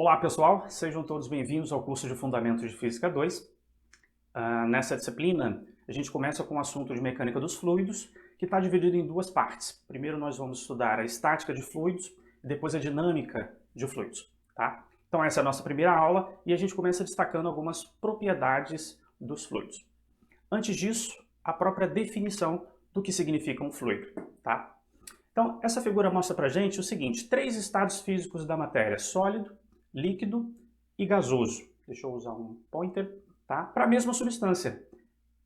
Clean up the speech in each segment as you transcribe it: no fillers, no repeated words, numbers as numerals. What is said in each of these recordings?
Olá pessoal, sejam todos bem-vindos ao curso de Fundamentos de Física 2. Nessa disciplina, a gente começa com o assunto de mecânica dos fluidos, que está dividido em duas partes. Primeiro nós vamos estudar a estática de fluidos e depois a dinâmica de fluidos. Tá? Então essa é a nossa primeira aula e a gente começa destacando algumas propriedades dos fluidos. Antes disso, a própria definição do que significa um fluido. Tá? Então essa figura mostra para a gente o seguinte: três estados físicos da matéria: sólido, líquido e gasoso. Deixa eu usar um pointer, tá? Para a mesma substância.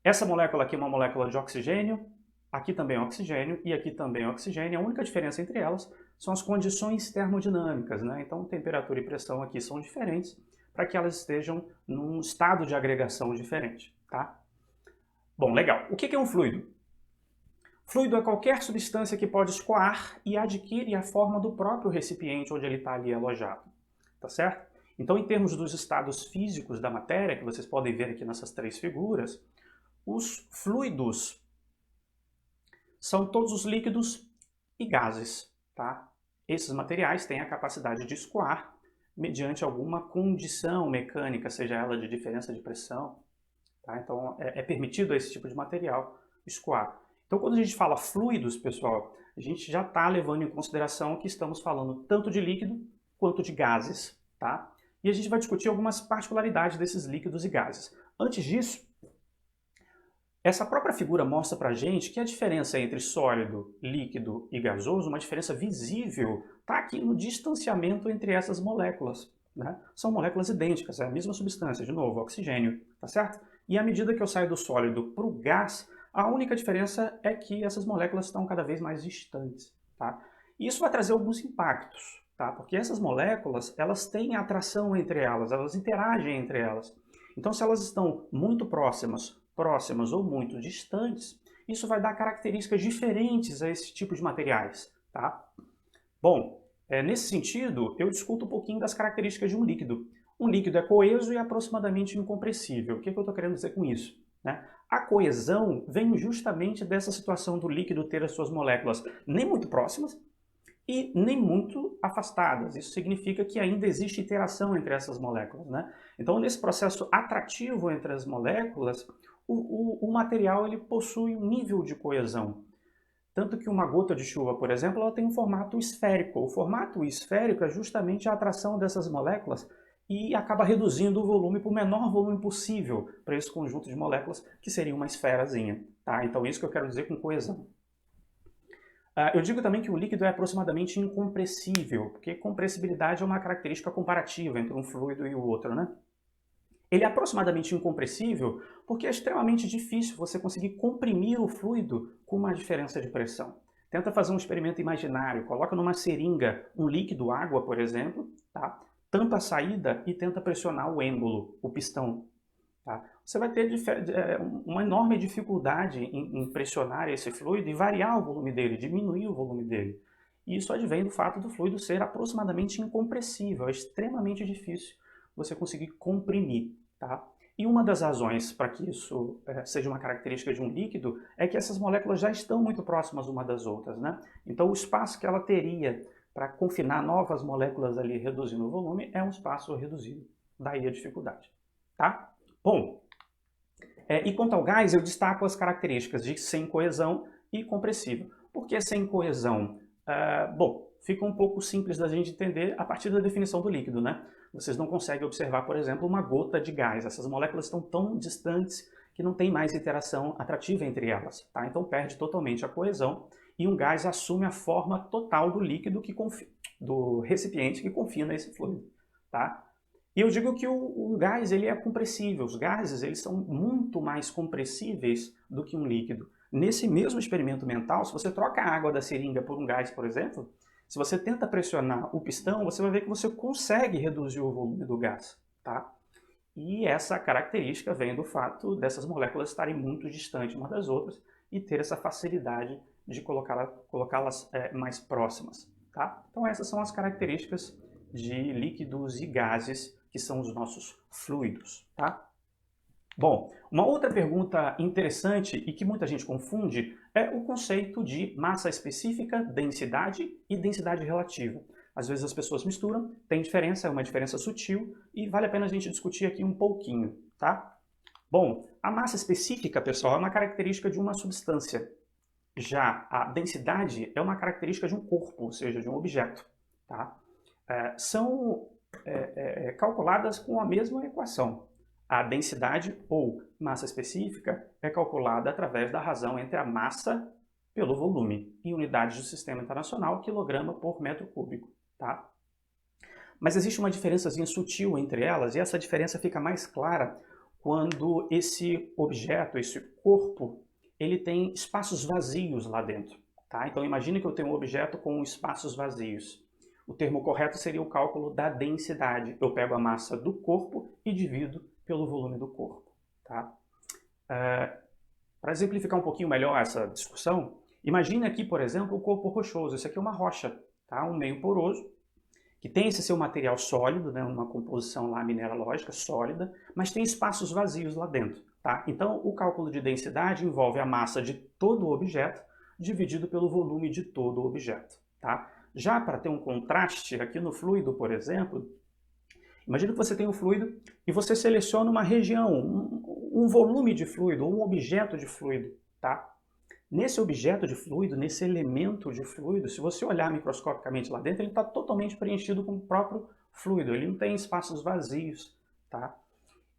Essa molécula aqui é uma molécula de oxigênio, aqui também é oxigênio e aqui também é oxigênio. A única diferença entre elas são as condições termodinâmicas, né? Então, temperatura e pressão aqui são diferentes para que elas estejam num estado de agregação diferente, tá? Bom, legal. O que é um fluido? Fluido é qualquer substância que pode escoar e adquire a forma do próprio recipiente onde ele está ali alojado. Tá certo? Então, em termos dos estados físicos da matéria, que vocês podem ver aqui nessas três figuras, os fluidos são todos os líquidos e gases. Tá? Esses materiais têm a capacidade de escoar mediante alguma condição mecânica, seja ela de diferença de pressão. Tá? Então, é permitido a esse tipo de material escoar. Então, quando a gente fala fluidos, pessoal, a gente já está levando em consideração que estamos falando tanto de líquido quanto de gases, tá? E a gente vai discutir algumas particularidades desses líquidos e gases. Antes disso, essa própria figura mostra pra gente que a diferença entre sólido, líquido e gasoso, uma diferença visível, está aqui no distanciamento entre essas moléculas, né? São moléculas idênticas, é a mesma substância, de novo, oxigênio, tá certo? E à medida que eu saio do sólido para o gás, a única diferença é que essas moléculas estão cada vez mais distantes, tá? E isso vai trazer alguns impactos. Tá? Porque essas moléculas, elas têm atração entre elas, elas interagem entre elas. Então, se elas estão muito próximas ou muito distantes, isso vai dar características diferentes a esse tipo de materiais. Tá? Bom, nesse sentido, eu discuto um pouquinho das características de um líquido. Um líquido é coeso e aproximadamente incompressível. O que eu estou querendo dizer com isso? Né? A coesão vem justamente dessa situação do líquido ter as suas moléculas nem muito próximas, e nem muito afastadas. Isso significa que ainda existe interação entre essas moléculas, né? Então, nesse processo atrativo entre as moléculas, o material ele possui um nível de coesão. Tanto que uma gota de chuva, por exemplo, ela tem um formato esférico. O formato esférico é justamente a atração dessas moléculas e acaba reduzindo o volume para o menor volume possível para esse conjunto de moléculas, que seria uma esferazinha. Tá? Então, isso que eu quero dizer com coesão. Eu digo também que o líquido é aproximadamente incompressível, porque compressibilidade é uma característica comparativa entre um fluido e o outro, né? Ele é aproximadamente incompressível porque é extremamente difícil você conseguir comprimir o fluido com uma diferença de pressão. Tenta fazer um experimento imaginário, coloca numa seringa um líquido, água, por exemplo, tá? Tampa a saída e tenta pressionar o êmbolo, o pistão. Tá? Você vai ter uma enorme dificuldade em pressionar esse fluido e variar o volume dele, diminuir o volume dele. E isso advém do fato do fluido ser aproximadamente incompressível, é extremamente difícil você conseguir comprimir. Tá? E uma das razões para que isso seja uma característica de um líquido é que essas moléculas já estão muito próximas uma das outras. Né? Então o espaço que ela teria para confinar novas moléculas ali reduzindo o volume é um espaço reduzido. Daí a dificuldade. Tá? Bom, e quanto ao gás, eu destaco as características de sem coesão e compressível. Por que sem coesão? Bom, fica um pouco simples da gente entender a partir da definição do líquido, né? Vocês não conseguem observar, por exemplo, uma gota de gás. Essas moléculas estão tão distantes que não tem mais interação atrativa entre elas, tá? Então perde totalmente a coesão e um gás assume a forma total do líquido do recipiente que confina esse fluido, tá? E eu digo que o gás ele é compressível. Os gases eles são muito mais compressíveis do que um líquido. Nesse mesmo experimento mental, se você troca a água da seringa por um gás, por exemplo, se você tenta pressionar o pistão, você vai ver que você consegue reduzir o volume do gás. Tá? E essa característica vem do fato dessas moléculas estarem muito distantes umas das outras e ter essa facilidade de colocá-las mais próximas. Tá? Então essas são as características de líquidos e gases que são os nossos fluidos, tá? Bom, uma outra pergunta interessante e que muita gente confunde é o conceito de massa específica, densidade e densidade relativa. Às vezes as pessoas misturam, tem diferença, é uma diferença sutil e vale a pena a gente discutir aqui um pouquinho, tá? Bom, a massa específica, pessoal, é uma característica de uma substância. Já a densidade é uma característica de um corpo, ou seja, de um objeto, tá? São calculadas com a mesma equação. A densidade ou massa específica é calculada através da razão entre a massa pelo volume, em unidades do Sistema Internacional, quilograma por metro cúbico, tá? Mas existe uma diferençazinha sutil entre elas, e essa diferença fica mais clara quando esse objeto, esse corpo, ele tem espaços vazios lá dentro, tá? Então imagine que eu tenho um objeto com espaços vazios. O termo correto seria o cálculo da densidade. Eu pego a massa do corpo e divido pelo volume do corpo, tá? Para exemplificar um pouquinho melhor essa discussão, imagine aqui, por exemplo, o corpo rochoso. Isso aqui é uma rocha, tá? Um meio poroso, que tem esse seu material sólido, né? Uma composição lá mineralógica sólida, mas tem espaços vazios lá dentro, tá? Então, o cálculo de densidade envolve a massa de todo o objeto dividido pelo volume de todo o objeto, tá? Já para ter um contraste, aqui no fluido, por exemplo, imagina que você tem um fluido e você seleciona uma região, um volume de fluido, ou um objeto de fluido, tá? Nesse objeto de fluido, nesse elemento de fluido, se você olhar microscopicamente lá dentro, ele está totalmente preenchido com o próprio fluido, ele não tem espaços vazios, tá?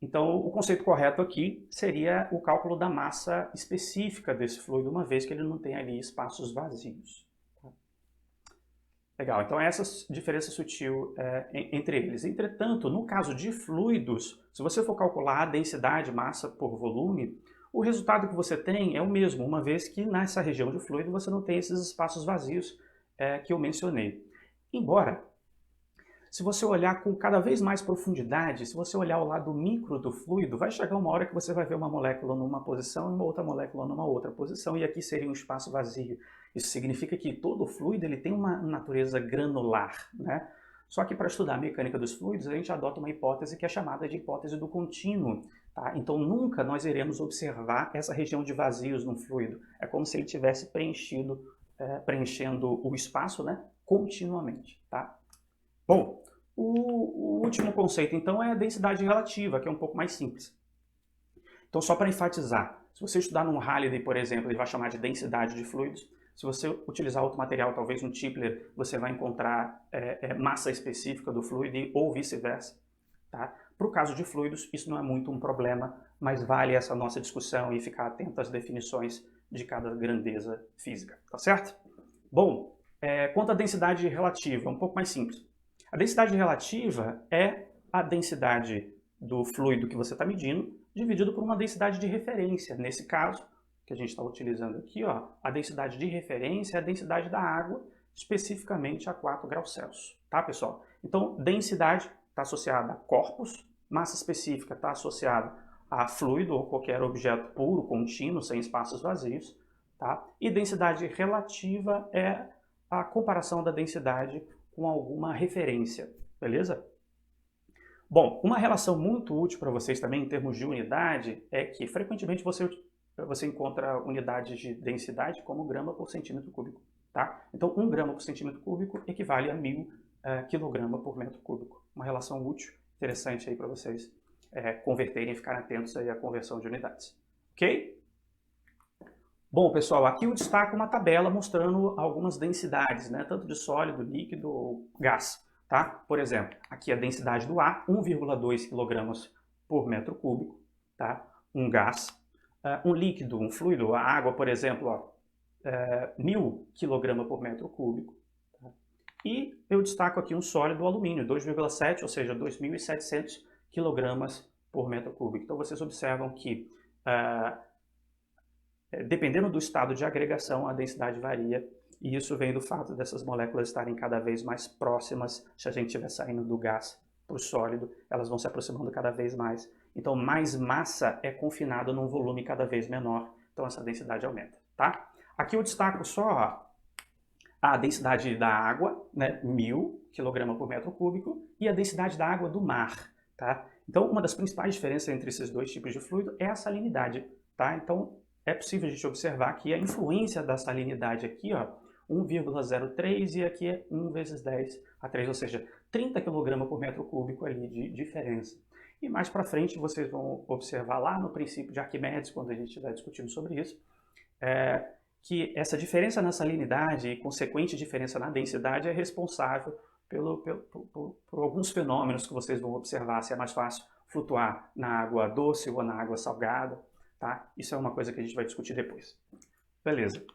Então, o conceito correto aqui seria o cálculo da massa específica desse fluido, uma vez que ele não tem ali espaços vazios. Tá? Legal, então essa diferença sutil entre eles. Entretanto, no caso de fluidos, se você for calcular a densidade, massa por volume, o resultado que você tem é o mesmo, uma vez que nessa região de fluido você não tem esses espaços vazios que eu mencionei. Embora, se você olhar com cada vez mais profundidade, se você olhar o lado micro do fluido, vai chegar uma hora que você vai ver uma molécula numa posição e uma outra molécula numa outra posição, e aqui seria um espaço vazio. Isso significa que todo fluido ele tem uma natureza granular, né? Só que para estudar a mecânica dos fluidos, a gente adota uma hipótese que é chamada de hipótese do contínuo. Tá? Então nunca nós iremos observar essa região de vazios no fluido. É como se ele tivesse preenchendo o espaço, né, continuamente. Tá? Bom, o último conceito então é a densidade relativa, que é um pouco mais simples. Então só para enfatizar, se você estudar num Halliday, por exemplo, ele vai chamar de densidade de fluidos. Se você utilizar outro material, talvez um Tipler, você vai encontrar massa específica do fluido ou vice-versa. Tá? Para o caso de fluidos, isso não é muito um problema, mas vale essa nossa discussão e ficar atento às definições de cada grandeza física. Tá certo? Bom, quanto à densidade relativa, um pouco mais simples. A densidade relativa é a densidade do fluido que você está medindo, dividido por uma densidade de referência. Nesse caso, que a gente está utilizando aqui, ó, a densidade de referência é a densidade da água, especificamente a 4 graus Celsius. Tá, pessoal? Então, densidade está associada a corpos, massa específica está associada a fluido ou qualquer objeto puro, contínuo, sem espaços vazios. Tá? E densidade relativa é a comparação da densidade com alguma referência. Beleza? Bom, uma relação muito útil para vocês também em termos de unidade é que frequentemente você encontra unidades de densidade como grama por centímetro cúbico. Tá? Então, 1 grama por centímetro cúbico equivale a 1000 quilograma por metro cúbico. Uma relação útil, interessante aí para vocês converterem e ficarem atentos aí à conversão de unidades. Ok? Bom, pessoal, aqui eu destaco uma tabela mostrando algumas densidades, né? Tanto de sólido, líquido ou gás. Tá? Por exemplo, aqui a densidade do ar, 1,2 kg por metro cúbico. Tá? Um gás. Um líquido, um fluido, a água, por exemplo, ó, 1000 kg por metro cúbico. Tá? E eu destaco aqui um sólido, o alumínio, 2,7, ou seja, 2.700 kg por metro cúbico. Então vocês observam que, dependendo do estado de agregação, a densidade varia, e isso vem do fato dessas moléculas estarem cada vez mais próximas. Se a gente estiver saindo do gás para o sólido, elas vão se aproximando cada vez mais. Então, mais massa é confinada num volume cada vez menor, então essa densidade aumenta. Tá? Aqui eu destaco só a densidade da água, né, 1000 kg por metro cúbico, e a densidade da água do mar. Tá? Então, uma das principais diferenças entre esses dois tipos de fluido é a salinidade. Tá? Então, é possível a gente observar que a influência da salinidade aqui, ó, 1,03 e aqui é 1 vezes 10 a 3, ou seja, 30 kg por metro cúbico ali de diferença. E mais para frente vocês vão observar lá no princípio de Arquimedes, quando a gente estiver discutindo sobre isso, que essa diferença na salinidade e consequente diferença na densidade é responsável por alguns fenômenos que vocês vão observar, se é mais fácil flutuar na água doce ou na água salgada, tá? Isso é uma coisa que a gente vai discutir depois. Beleza.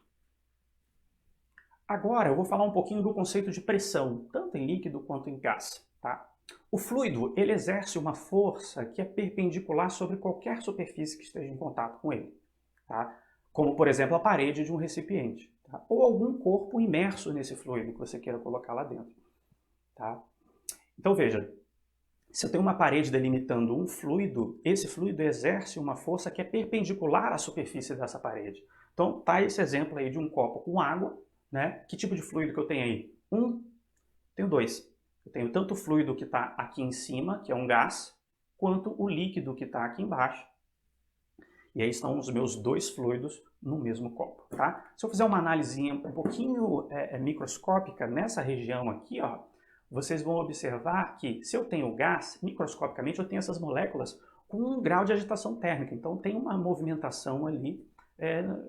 Agora eu vou falar um pouquinho do conceito de pressão, tanto em líquido quanto em gás, tá? O fluido, ele exerce uma força que é perpendicular sobre qualquer superfície que esteja em contato com ele, tá? Como, por exemplo, a parede de um recipiente, tá? Ou algum corpo imerso nesse fluido que você queira colocar lá dentro, tá? Então, veja, se eu tenho uma parede delimitando um fluido, esse fluido exerce uma força que é perpendicular à superfície dessa parede. Então, tá esse exemplo aí de um copo com água, né? Que tipo de fluido que eu tenho aí? Tenho dois. Eu tenho tanto o fluido que está aqui em cima, que é um gás, quanto o líquido que está aqui embaixo. E aí estão os meus dois fluidos no mesmo copo, tá? Se eu fizer uma análise um pouquinho microscópica nessa região aqui, ó, vocês vão observar que se eu tenho gás, microscopicamente eu tenho essas moléculas com um grau de agitação térmica. Então tem uma movimentação ali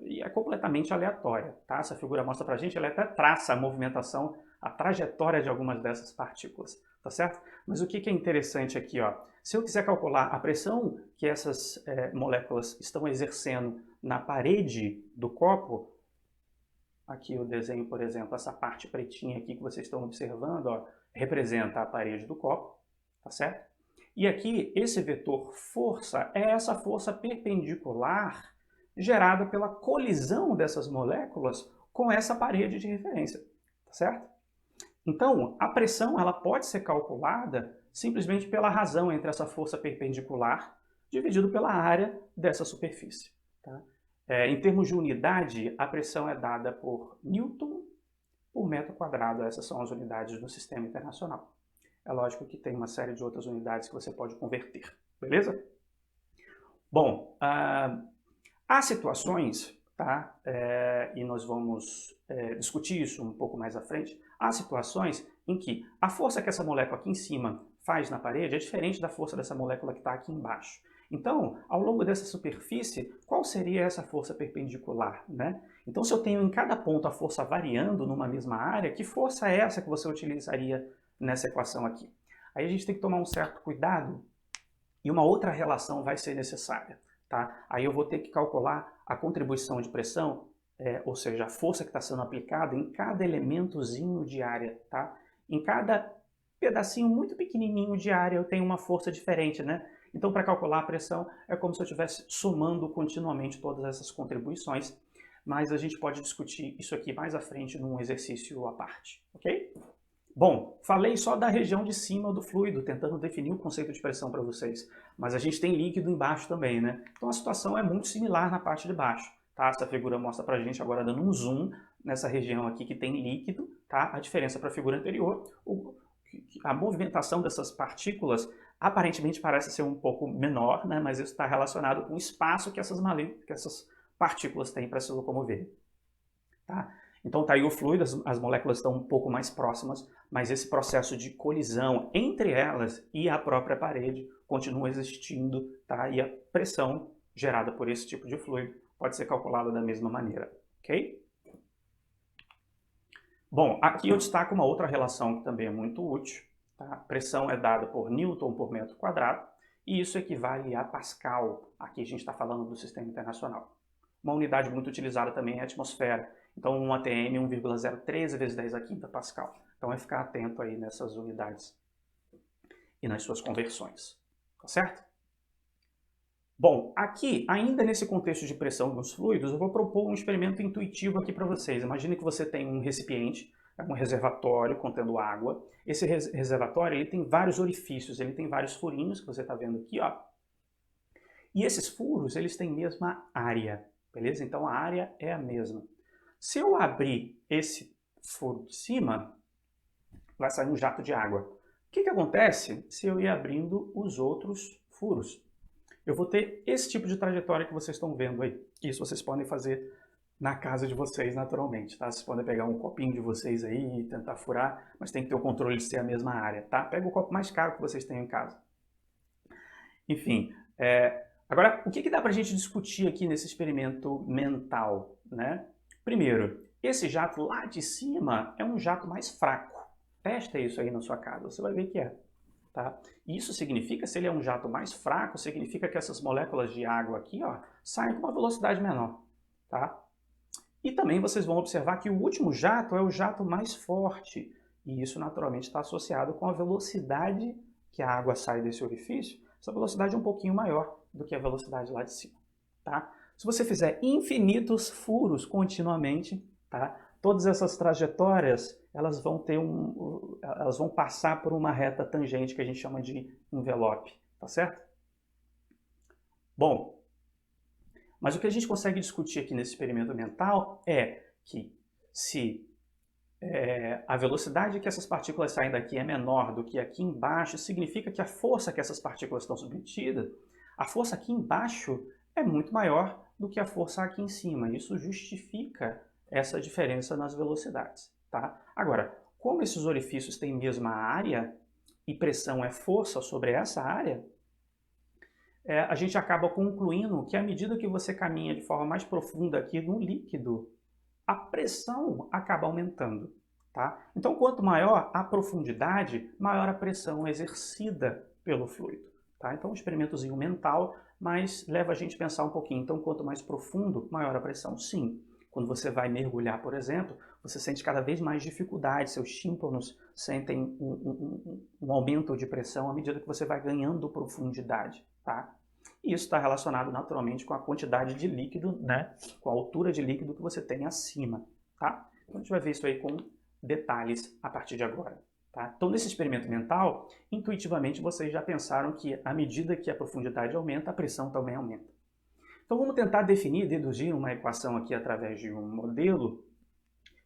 e é completamente aleatória, tá? Essa figura mostra pra gente, ela até traça a movimentação, a trajetória de algumas dessas partículas, tá certo? Mas o que é interessante aqui, ó, se eu quiser calcular a pressão que essas moléculas estão exercendo na parede do copo, aqui eu desenho, por exemplo, essa parte pretinha aqui que vocês estão observando, ó, representa a parede do copo, tá certo? E aqui, esse vetor força é essa força perpendicular gerada pela colisão dessas moléculas com essa parede de referência, tá certo? Então, a pressão ela pode ser calculada simplesmente pela razão entre essa força perpendicular dividido pela área dessa superfície. Tá? Em termos de unidade, a pressão é dada por Newton por metro quadrado. Essas são as unidades do sistema internacional. É lógico que tem uma série de outras unidades que você pode converter, beleza? Bom, há situações, tá? E nós vamos discutir isso um pouco mais à frente. Há situações em que a força que essa molécula aqui em cima faz na parede é diferente da força dessa molécula que está aqui embaixo. Então, ao longo dessa superfície, qual seria essa força perpendicular, né? Então, se eu tenho em cada ponto a força variando numa mesma área, que força é essa que você utilizaria nessa equação aqui? Aí a gente tem que tomar um certo cuidado e uma outra relação vai ser necessária, tá? Aí eu vou ter que calcular a contribuição de pressão, ou seja, a força que está sendo aplicada em cada elementozinho de área, tá? Em cada pedacinho muito pequenininho de área eu tenho uma força diferente, né? Então, para calcular a pressão, é como se eu estivesse somando continuamente todas essas contribuições, mas a gente pode discutir isso aqui mais à frente num exercício à parte, ok? Bom, falei só da região de cima do fluido, tentando definir o conceito de pressão para vocês, mas a gente tem líquido embaixo também, né? Então a situação é muito similar na parte de baixo, tá? Essa figura mostra para a gente agora dando um zoom nessa região aqui que tem líquido, tá? A diferença para a figura anterior, a movimentação dessas partículas aparentemente parece ser um pouco menor, né? Mas isso está relacionado com o espaço que essas partículas têm para se locomover, tá? Então está aí o fluido, as moléculas estão um pouco mais próximas, mas esse processo de colisão entre elas e a própria parede continua existindo, tá? E a pressão gerada por esse tipo de fluido pode ser calculada da mesma maneira, ok? Bom, aqui eu destaco uma outra relação que também é muito útil, tá? A pressão é dada por Newton por metro quadrado, e isso equivale a Pascal. Aqui a gente está falando do sistema internacional. Uma unidade muito utilizada também é a atmosfera. Então, um ATM 1,013 vezes 10 a quinta Pascal. Então, é ficar atento aí nessas unidades e nas suas conversões. Tá certo? Bom, aqui, ainda nesse contexto de pressão dos fluidos, eu vou propor um experimento intuitivo aqui para vocês. Imagine que você tem um recipiente, um reservatório contendo água. Esse reservatório ele tem vários orifícios, ele tem vários furinhos, que você está vendo aqui, ó. E esses furos, eles têm a mesma área, beleza? Então, a área é a mesma. Se eu abrir esse furo de cima, vai sair um jato de água. O que acontece se eu ir abrindo os outros furos? Eu vou ter esse tipo de trajetória que vocês estão vendo aí. Isso vocês podem fazer na casa de vocês naturalmente, tá? Vocês podem pegar um copinho de vocês aí e tentar furar, mas tem que ter o controle de ser a mesma área, tá? Pega o copo mais caro que vocês têm em casa. Enfim, agora, o que dá pra gente discutir aqui nesse experimento mental, né? Primeiro, esse jato lá de cima é um jato mais fraco. Testa isso aí na sua casa, você vai ver que é. Tá? Isso significa, se ele é um jato mais fraco, significa que essas moléculas de água aqui, ó, saem com uma velocidade menor. Tá? E também vocês vão observar que o último jato é o jato mais forte. E isso naturalmente está associado com a velocidade que a água sai desse orifício. Essa velocidade é um pouquinho maior do que a velocidade lá de cima. Tá? Se você fizer infinitos furos continuamente, tá? Todas essas trajetórias elas vão passar por uma reta tangente que a gente chama de envelope, tá certo? Bom, mas o que a gente consegue discutir aqui nesse experimento mental é que se a velocidade que essas partículas saem daqui é menor do que aqui embaixo, significa que a força que essas partículas estão submetidas, a força aqui embaixo é muito maior do que a força aqui em cima. Isso justifica essa diferença nas velocidades. Tá? Agora, como esses orifícios têm mesma área e pressão é força sobre essa área, a gente acaba concluindo que à medida que você caminha de forma mais profunda aqui no líquido, a pressão acaba aumentando. Tá? Então, quanto maior a profundidade, maior a pressão exercida pelo fluido. Tá? Então, um experimentozinho mental, mas leva a gente a pensar um pouquinho. Então, quanto mais profundo, maior a pressão. Sim. Quando você vai mergulhar, por exemplo, você sente cada vez mais dificuldade, seus tímpanos sentem um aumento de pressão à medida que você vai ganhando profundidade. Tá? E isso está relacionado naturalmente com a quantidade de líquido, né? Com a altura de líquido que você tem acima. Tá? Então a gente vai ver isso aí com detalhes a partir de agora. Tá? Então, nesse experimento mental, intuitivamente vocês já pensaram que à medida que a profundidade aumenta, a pressão também aumenta. Então vamos tentar definir, deduzir uma equação aqui através de um modelo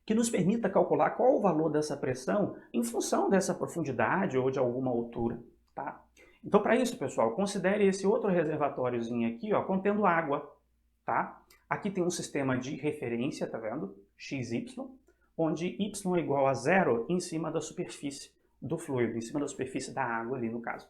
que nos permita calcular qual o valor dessa pressão em função dessa profundidade ou de alguma altura. Tá? Então, para isso, pessoal, considere esse outro reservatóriozinho aqui, ó, contendo água. Tá? Aqui tem um sistema de referência, tá vendo? XY, onde y é igual a zero em cima da superfície do fluido, em cima da superfície da água ali, no caso.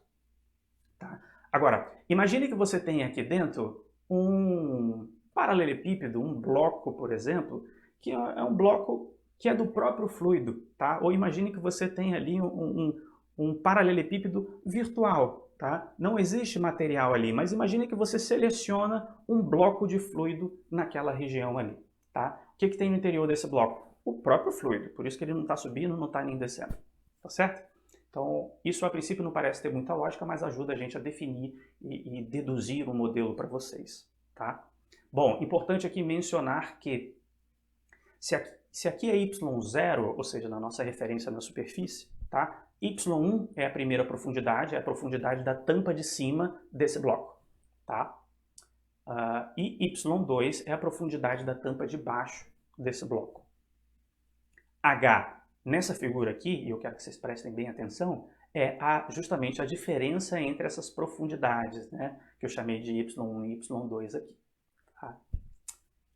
Tá? Agora, imagine que você tem aqui dentro um paralelepípedo, um bloco, por exemplo, que é um bloco que é do próprio fluido, tá? Ou imagine que você tem ali um paralelepípedo virtual, tá? Não existe material ali, mas imagine que você seleciona um bloco de fluido naquela região ali, tá? O que tem no interior desse bloco? O próprio fluido, por isso que ele não está subindo, não está nem descendo, tá certo? Então, isso a princípio não parece ter muita lógica, mas ajuda a gente a definir e deduzir um modelo para vocês, tá? Bom, importante aqui mencionar que se aqui é y0, ou seja, na nossa referência na superfície, tá? y1 é a primeira profundidade, é a profundidade da tampa de cima desse bloco, tá? E y2 é a profundidade da tampa de baixo desse bloco. H, nessa figura aqui, e eu quero que vocês prestem bem atenção, é justamente a diferença entre essas profundidades, né? Que eu chamei de y1 e y2 aqui. Tá?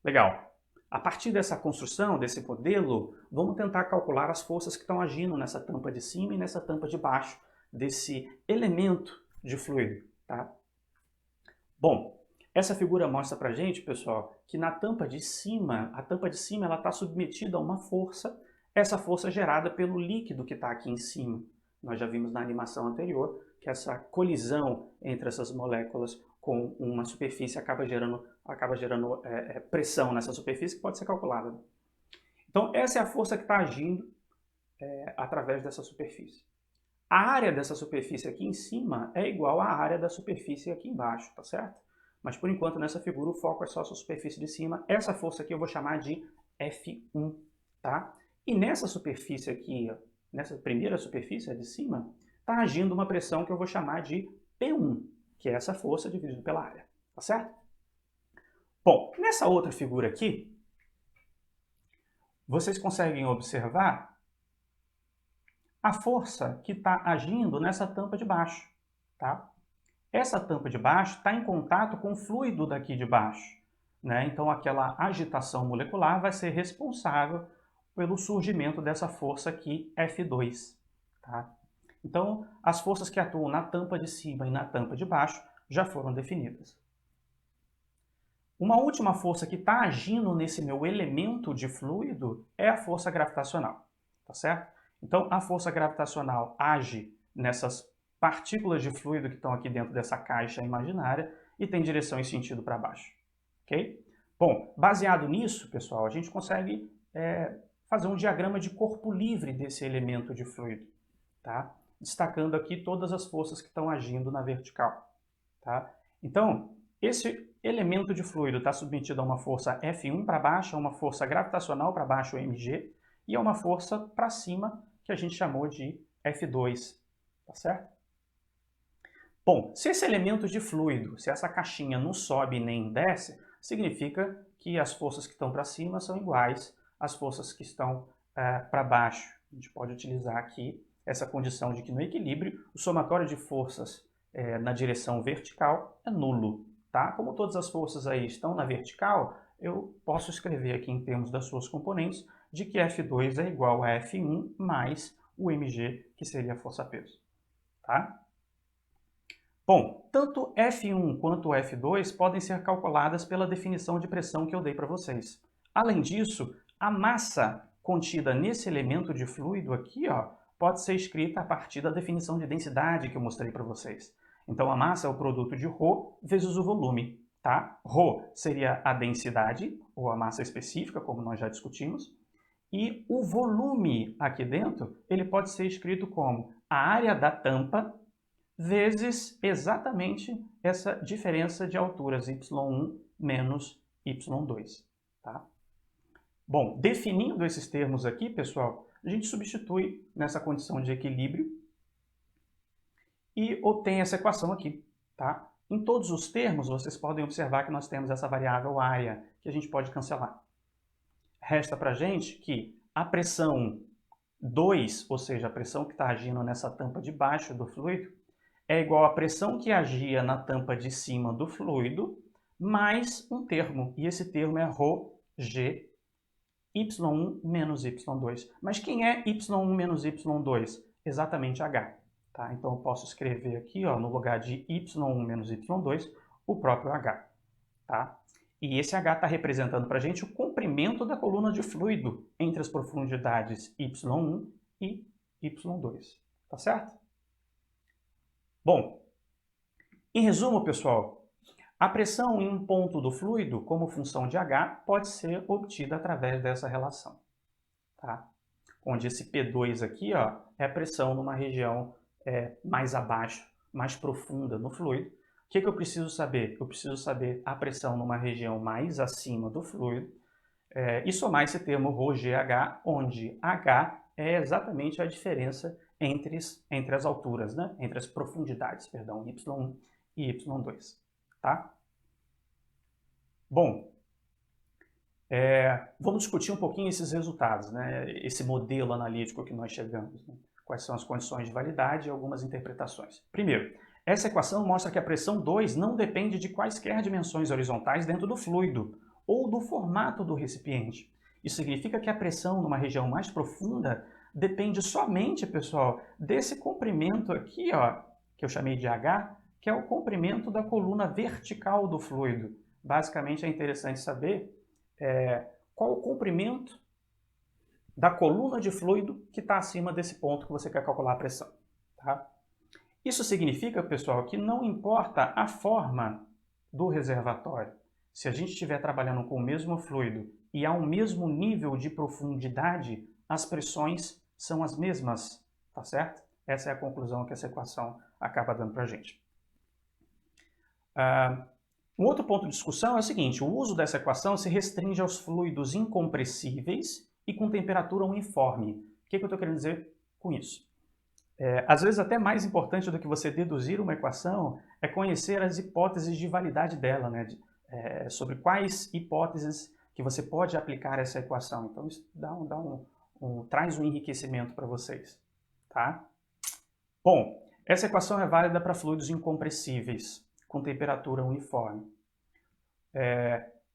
Legal. A partir dessa construção, desse modelo, vamos tentar calcular as forças que estão agindo nessa tampa de cima e nessa tampa de baixo desse elemento de fluido. Tá? Bom, essa figura mostra pra gente, pessoal, que na tampa de cima, a tampa de cima ela está submetida a uma força, essa força é gerada pelo líquido que está aqui em cima. Nós já vimos na animação anterior que essa colisão entre essas moléculas com uma superfície acaba gerando pressão nessa superfície que pode ser calculada. Então, essa é a força que está agindo através dessa superfície. A área dessa superfície aqui em cima é igual à área da superfície aqui embaixo, tá certo? Mas, por enquanto, nessa figura, o foco é só a superfície de cima. Essa força aqui eu vou chamar de F1, tá? E nessa superfície aqui, nessa primeira superfície de cima, está agindo uma pressão que eu vou chamar de P1, que é essa força dividida pela área, tá certo? Bom, nessa outra figura aqui, vocês conseguem observar a força que está agindo nessa tampa de baixo, tá? Essa tampa de baixo está em contato com o fluido daqui de baixo. né? Então aquela agitação molecular vai ser responsável pelo surgimento dessa força aqui, F2. Tá? Então, as forças que atuam na tampa de cima e na tampa de baixo já foram definidas. Uma última força que está agindo nesse meu elemento de fluido é a força gravitacional, tá certo? Então, a força gravitacional age nessas partículas de fluido que estão aqui dentro dessa caixa imaginária e tem direção e sentido para baixo, ok? Bom, baseado nisso, pessoal, a gente consegue fazer um diagrama de corpo livre desse elemento de fluido, tá? Destacando aqui todas as forças que estão agindo na vertical, tá? Então, esse elemento de fluido está submetido a uma força F1 para baixo, a uma força gravitacional para baixo, mg, e a uma força para cima, que a gente chamou de F2, tá certo? Bom, se esse elemento de fluido, se essa caixinha não sobe nem desce, significa que as forças que estão para cima são iguais às forças que estão para baixo. A gente pode utilizar aqui essa condição de que no equilíbrio o somatório de forças na direção vertical é nulo. Tá? Como todas as forças aí estão na vertical, eu posso escrever aqui em termos das suas componentes de que F2 é igual a F1 mais o mg, que seria a força-peso. Tá? Bom, tanto F1 quanto F2 podem ser calculadas pela definição de pressão que eu dei para vocês. Além disso, a massa contida nesse elemento de fluido aqui, ó, pode ser escrita a partir da definição de densidade que eu mostrei para vocês. Então, a massa é o produto de ρ vezes o volume, tá? ρ seria a densidade, ou a massa específica, como nós já discutimos, e o volume aqui dentro, ele pode ser escrito como a área da tampa vezes exatamente essa diferença de alturas y1 menos y2, tá? Bom, definindo esses termos aqui, pessoal, a gente substitui nessa condição de equilíbrio e obtém essa equação aqui, tá? Em todos os termos, vocês podem observar que nós temos essa variável área, que a gente pode cancelar. Resta para a gente que a pressão 2, ou seja, a pressão que está agindo nessa tampa de baixo do fluido, é igual à pressão que agia na tampa de cima do fluido, mais um termo, e esse termo é ρg, y1 menos y2. Mas quem é y1 menos y2? Exatamente h. Tá? Então eu posso escrever aqui, ó, no lugar de y1 menos y2, o próprio h. Tá? E esse h está representando para a gente o comprimento da coluna de fluido entre as profundidades y1 e y2. Tá certo? Bom, em resumo, pessoal, a pressão em um ponto do fluido, como função de H, pode ser obtida através dessa relação, tá? Onde esse P2 aqui, ó, é a pressão numa região mais abaixo, mais profunda no fluido. O que eu preciso saber? Eu preciso saber a pressão numa região mais acima do fluido e somar esse termo ρgH, onde H é exatamente a diferença entre as alturas, né? Entre as profundidades, perdão, y1 e y2, tá? Bom, vamos discutir um pouquinho esses resultados, né? Esse modelo analítico que nós chegamos, né? Quais são as condições de validade e algumas interpretações. Primeiro, essa equação mostra que a pressão 2 não depende de quaisquer dimensões horizontais dentro do fluido ou do formato do recipiente. Isso significa que a pressão numa região mais profunda depende somente, pessoal, desse comprimento aqui, ó, que eu chamei de H, que é o comprimento da coluna vertical do fluido. Basicamente é interessante saber qual o comprimento da coluna de fluido que está acima desse ponto que você quer calcular a pressão. Tá? Isso significa, pessoal, que não importa a forma do reservatório. Se a gente estiver trabalhando com o mesmo fluido e há um mesmo nível de profundidade, as pressões são as mesmas, tá certo? Essa é a conclusão que essa equação acaba dando para a gente. Um outro ponto de discussão é o seguinte: o uso dessa equação se restringe aos fluidos incompressíveis e com temperatura uniforme. O que eu estou querendo dizer com isso? Às vezes até mais importante do que você deduzir uma equação é conhecer as hipóteses de validade dela, né? Sobre quais hipóteses que você pode aplicar essa equação. Então isso traz um enriquecimento para vocês. Tá? Bom, essa equação é válida para fluidos incompressíveis, com temperatura uniforme.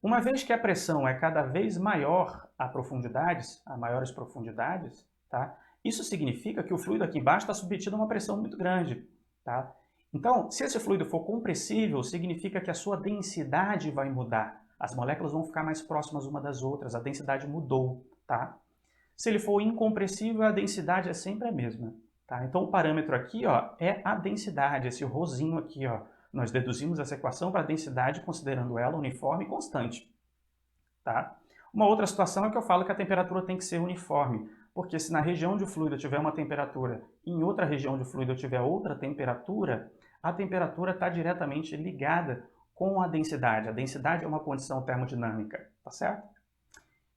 Uma vez que a pressão é cada vez maior a maiores profundidades, tá? Isso significa que o fluido aqui embaixo está submetido a uma pressão muito grande, tá? Então, se esse fluido for compressível, significa que a sua densidade vai mudar. As moléculas vão ficar mais próximas uma das outras, a densidade mudou, tá? Se ele for incompressível, a densidade é sempre a mesma, tá? Então, o parâmetro aqui, ó, é a densidade, esse rosinho aqui, ó. Nós deduzimos essa equação para a densidade considerando ela uniforme e constante, tá? Uma outra situação é que eu falo que a temperatura tem que ser uniforme, porque se na região onde o fluido tiver uma temperatura e em outra região onde o fluido tiver outra temperatura, a temperatura está diretamente ligada com a densidade. A densidade é uma condição termodinâmica, tá certo?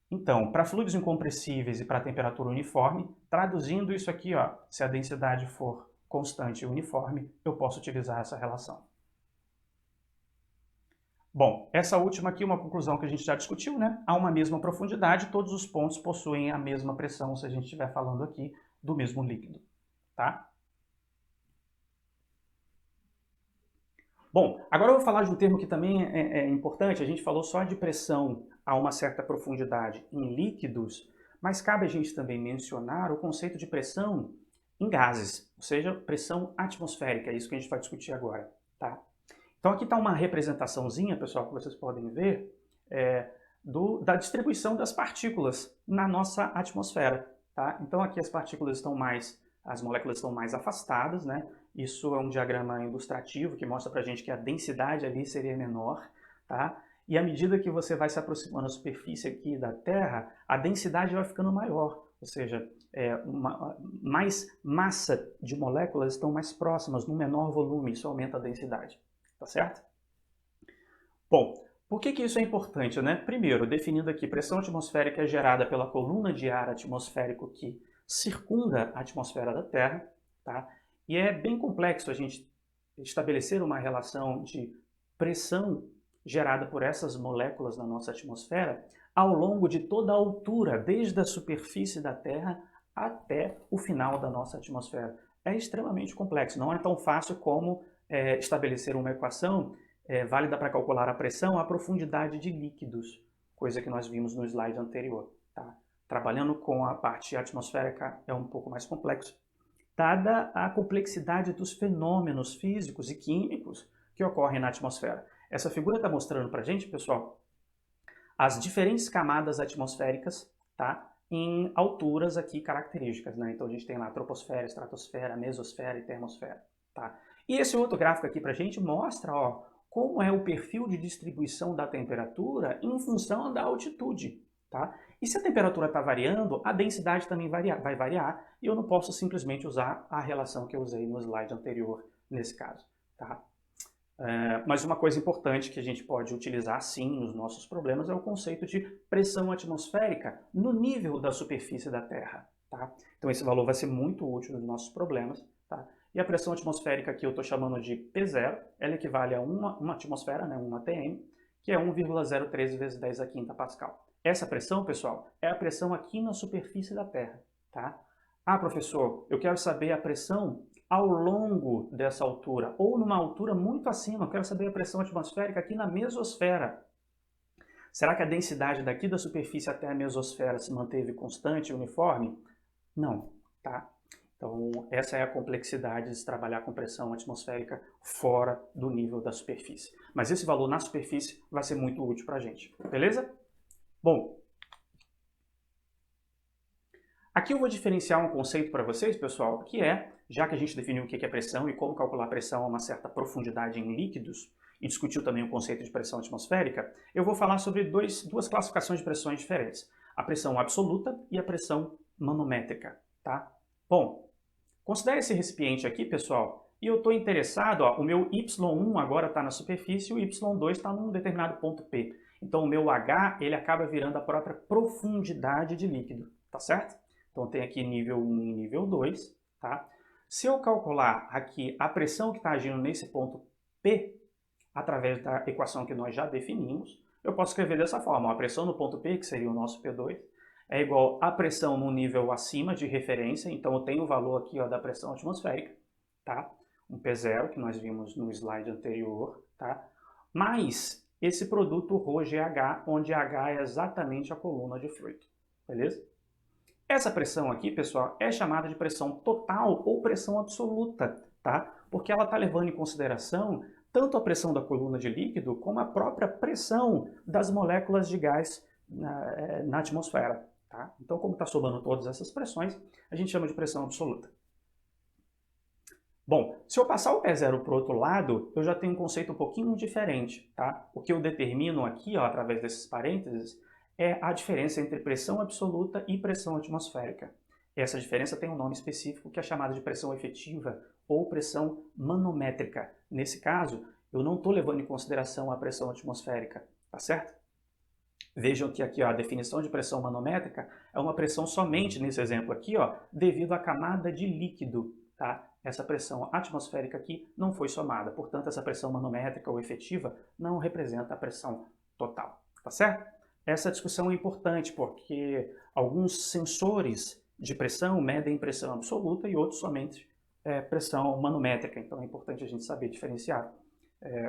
Então, para fluidos incompressíveis e para temperatura uniforme, traduzindo isso aqui, ó, se a densidade for constante e uniforme, eu posso utilizar essa relação. Bom, essa última aqui é uma conclusão que a gente já discutiu, né? Há uma mesma profundidade, todos os pontos possuem a mesma pressão, se a gente estiver falando aqui do mesmo líquido, tá? Bom, agora eu vou falar de um termo que também é importante. A gente falou só de pressão a uma certa profundidade em líquidos, mas cabe a gente também mencionar o conceito de pressão em gases, ou seja, pressão atmosférica, é isso que a gente vai discutir agora, tá? Então aqui está uma representaçãozinha, pessoal, que vocês podem ver, da distribuição das partículas na nossa atmosfera, tá? Então aqui as moléculas estão mais afastadas, né? Isso é um diagrama ilustrativo que mostra pra gente que a densidade ali seria menor, tá? E à medida que você vai se aproximando da superfície aqui da Terra, a densidade vai ficando maior, ou seja, mais massa de moléculas estão mais próximas, num menor volume, isso aumenta a densidade, tá certo? Bom, por que isso é importante, né? Primeiro, definindo aqui, pressão atmosférica é gerada pela coluna de ar atmosférico que circunda a atmosfera da Terra, tá? E é bem complexo a gente estabelecer uma relação de pressão gerada por essas moléculas na nossa atmosfera ao longo de toda a altura, desde a superfície da Terra até o final da nossa atmosfera. É extremamente complexo, não é tão fácil como estabelecer uma equação válida para calcular a pressão à profundidade de líquidos, coisa que nós vimos no slide anterior. Tá? Trabalhando com a parte atmosférica é um pouco mais complexo, dada a complexidade dos fenômenos físicos e químicos que ocorrem na atmosfera. Essa figura está mostrando para a gente, pessoal, as diferentes camadas atmosféricas, tá? Em alturas aqui características, né? Então a gente tem lá a troposfera, estratosfera, mesosfera e termosfera, tá? E esse outro gráfico aqui para a gente mostra, ó, como é o perfil de distribuição da temperatura em função da altitude, tá? E se a temperatura está variando, a densidade também vai variar, e eu não posso simplesmente usar a relação que eu usei no slide anterior nesse caso, tá? Mas uma coisa importante que a gente pode utilizar sim nos nossos problemas é o conceito de pressão atmosférica no nível da superfície da Terra, tá? Então esse valor vai ser muito útil nos nossos problemas, tá? E a pressão atmosférica que eu estou chamando de P0, ela equivale a uma atmosfera, né, 1 atm, que é 1,013 vezes 10 a quinta Pascal. Essa pressão, pessoal, é a pressão aqui na superfície da Terra, tá? Ah, professor, eu quero saber a pressão ao longo dessa altura, ou numa altura muito acima, eu quero saber a pressão atmosférica aqui na mesosfera. Será que a densidade daqui da superfície até a mesosfera se manteve constante e uniforme? Não, tá? Então, essa é a complexidade de se trabalhar com pressão atmosférica fora do nível da superfície. Mas esse valor na superfície vai ser muito útil para a gente, beleza? Bom, aqui eu vou diferenciar um conceito para vocês, pessoal, que é, já que a gente definiu o que é pressão e como calcular pressão a uma certa profundidade em líquidos, e discutiu também o conceito de pressão atmosférica, eu vou falar sobre duas classificações de pressões diferentes. A pressão absoluta e a pressão manométrica, tá? Bom, considere esse recipiente aqui, pessoal, e eu estou interessado, ó, o meu Y1 agora está na superfície e o Y2 está num determinado ponto P. Então o meu H, ele acaba virando a própria profundidade de líquido, tá certo? Então tem aqui nível 1 e nível 2, tá? Se eu calcular aqui a pressão que está agindo nesse ponto P, através da equação que nós já definimos, eu posso escrever dessa forma, ó, a pressão no ponto P, que seria o nosso P2, é igual à pressão no nível acima de referência, então eu tenho o valor aqui, ó, da pressão atmosférica, tá? Um P0, que nós vimos no slide anterior, tá? Mais esse produto ρGH, onde H é exatamente a coluna de fluido, beleza? Essa pressão aqui, pessoal, é chamada de pressão total ou pressão absoluta, tá? Porque ela está levando em consideração tanto a pressão da coluna de líquido como a própria pressão das moléculas de gás na atmosfera, tá? Então, como está somando todas essas pressões, a gente chama de pressão absoluta. Bom, se eu passar o P0 para o outro lado, eu já tenho um conceito um pouquinho diferente, tá? O que eu determino aqui, ó, através desses parênteses, é a diferença entre pressão absoluta e pressão atmosférica. Essa diferença tem um nome específico que é chamada de pressão efetiva ou pressão manométrica. Nesse caso, eu não estou levando em consideração a pressão atmosférica, tá certo? Vejam que aqui ó, a definição de pressão manométrica é uma pressão somente, nesse exemplo aqui, ó, devido à camada de líquido, tá? Essa pressão atmosférica aqui não foi somada, portanto essa pressão manométrica ou efetiva não representa a pressão total, tá certo? Essa discussão é importante porque alguns sensores de pressão medem pressão absoluta e outros somente pressão manométrica. Então é importante a gente saber diferenciar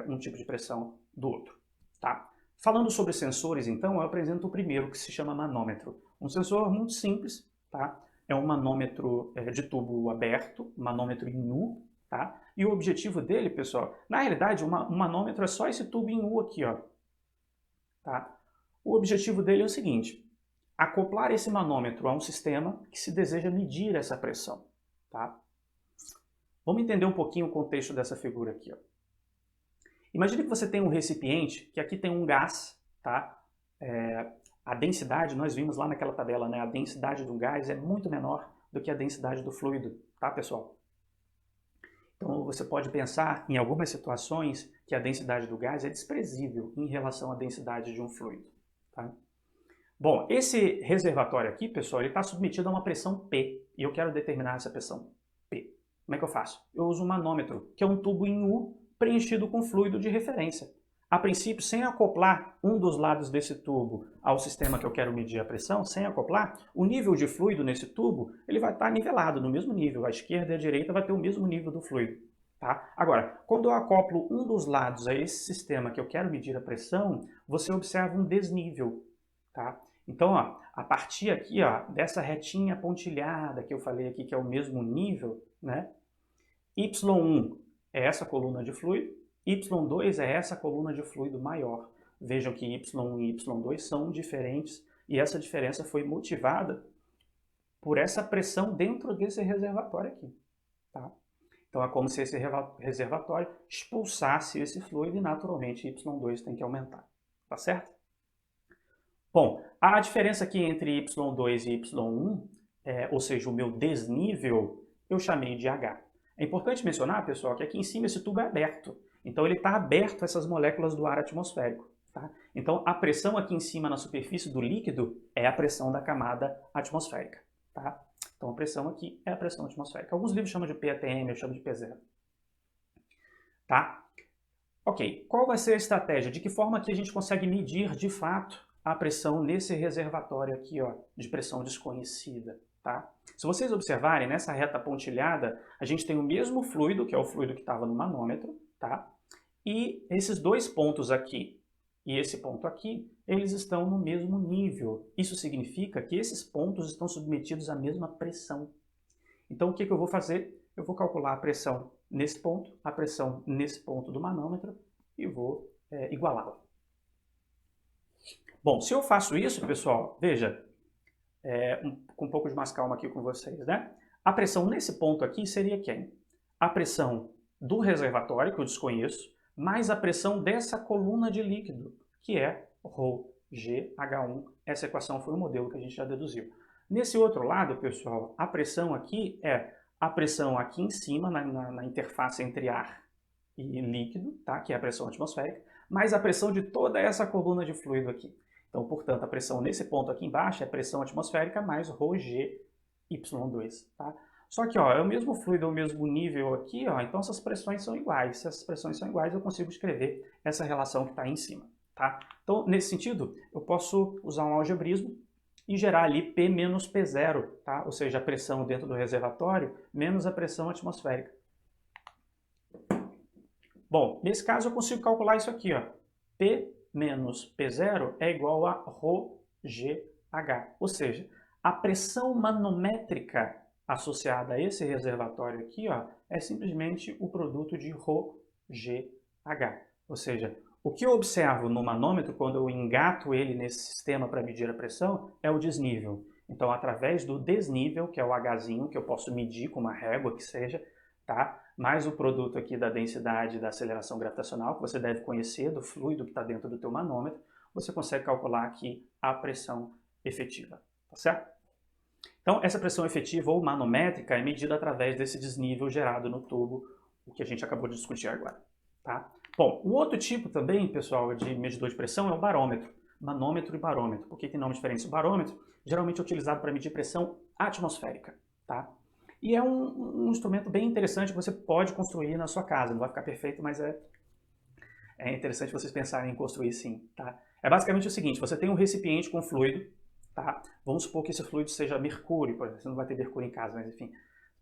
um tipo de pressão do outro. Tá? Falando sobre sensores, então, eu apresento o primeiro, que se chama manômetro. Um sensor muito simples, tá? É um manômetro de tubo aberto, manômetro em U, tá? E o objetivo dele, pessoal, na realidade, um manômetro é só esse tubo em U aqui, ó. Tá? O objetivo dele é o seguinte: acoplar esse manômetro a um sistema que se deseja medir essa pressão. Tá? Vamos entender um pouquinho o contexto dessa figura aqui. Ó. Imagine que você tem um recipiente, que aqui tem um gás. Tá? A densidade, nós vimos lá naquela tabela, né? A densidade do gás é muito menor do que a densidade do fluido. Tá, pessoal? Então você pode pensar em algumas situações que a densidade do gás é desprezível em relação à densidade de um fluido. Tá? Bom, esse reservatório aqui, pessoal, ele está submetido a uma pressão P, e eu quero determinar essa pressão P. Como é que eu faço? Eu uso um manômetro, que é um tubo em U preenchido com fluido de referência. A princípio, sem acoplar um dos lados desse tubo ao sistema que eu quero medir a pressão, sem acoplar, o nível de fluido nesse tubo ele vai estar nivelado no mesmo nível. A esquerda e a direita vai ter o mesmo nível do fluido. Tá? Agora, quando eu acoplo um dos lados a esse sistema que eu quero medir a pressão, você observa um desnível. Tá? Então, ó, a partir aqui ó, dessa retinha pontilhada que eu falei aqui, que é o mesmo nível, né? Y1 é essa coluna de fluido, Y2 é essa coluna de fluido maior. Vejam que Y1 e Y2 são diferentes e essa diferença foi motivada por essa pressão dentro desse reservatório aqui. Tá? Então é como se esse reservatório expulsasse esse fluido e naturalmente Y2 tem que aumentar. Tá certo? Bom, a diferença aqui entre Y2 e Y1, ou seja, o meu desnível, eu chamei de H. É importante mencionar, pessoal, que aqui em cima esse tubo é aberto. Então ele está aberto a essas moléculas do ar atmosférico. Tá? Então a pressão aqui em cima na superfície do líquido é a pressão da camada atmosférica. Tá? Então a pressão aqui é a pressão atmosférica. Alguns livros chamam de PATM, eu chamo de P0. Tá? Ok, qual vai ser a estratégia? De que forma que a gente consegue medir de fato a pressão nesse reservatório aqui, ó, de pressão desconhecida? Tá? Se vocês observarem, nessa reta pontilhada, a gente tem o mesmo fluido, que é o fluido que estava no manômetro, tá? E esses dois pontos aqui e esse ponto aqui, eles estão no mesmo nível. Isso significa que esses pontos estão submetidos à mesma pressão. Então, o que eu vou fazer? Eu vou calcular a pressão nesse ponto, a pressão nesse ponto do manômetro e vou igualá-la. Bom, se eu faço isso, pessoal, veja, com um pouco de mais calma aqui com vocês, né? A pressão nesse ponto aqui seria quem? A pressão do reservatório, que eu desconheço, mais a pressão dessa coluna de líquido, que é ρGH1. Essa equação foi o modelo que a gente já deduziu. Nesse outro lado, pessoal, a pressão aqui é a pressão aqui em cima, na interface entre ar e líquido, tá? Que é a pressão atmosférica, mais a pressão de toda essa coluna de fluido aqui. Então, portanto, a pressão nesse ponto aqui embaixo é pressão atmosférica mais ρGY2. Tá? Só que ó, é o mesmo fluido, é o mesmo nível aqui, ó, então essas pressões são iguais. Se essas pressões são iguais, eu consigo escrever essa relação que está aí em cima. Tá? Então, nesse sentido, eu posso usar um algebrismo e gerar ali P menos P0, tá? Ou seja, a pressão dentro do reservatório menos a pressão atmosférica. Bom, nesse caso eu consigo calcular isso aqui, ó, P menos P0 é igual a ρgh. Ou seja, a pressão manométrica associada a esse reservatório aqui, ó, é simplesmente o produto de ρgh. Ou seja, o que eu observo no manômetro quando eu engato ele nesse sistema para medir a pressão é o desnível. Então, através do desnível, que é o Hzinho, que eu posso medir com uma régua que seja, tá? Mais o produto aqui da densidade da aceleração gravitacional, que você deve conhecer do fluido que está dentro do teu manômetro, você consegue calcular aqui a pressão efetiva, tá certo? Então, essa pressão efetiva ou manométrica é medida através desse desnível gerado no tubo, o que a gente acabou de discutir agora, tá? Bom, o outro tipo também, pessoal, de medidor de pressão é o barômetro. Manômetro e barômetro. Por que tem nome diferente? O barômetro geralmente é utilizado para medir pressão atmosférica, tá? E é um instrumento bem interessante que você pode construir na sua casa. Não vai ficar perfeito, mas é interessante vocês pensarem em construir sim, tá? É basicamente o seguinte, você tem um recipiente com fluido, tá? Vamos supor que esse fluido seja mercúrio, por exemplo, você não vai ter mercúrio em casa, mas enfim,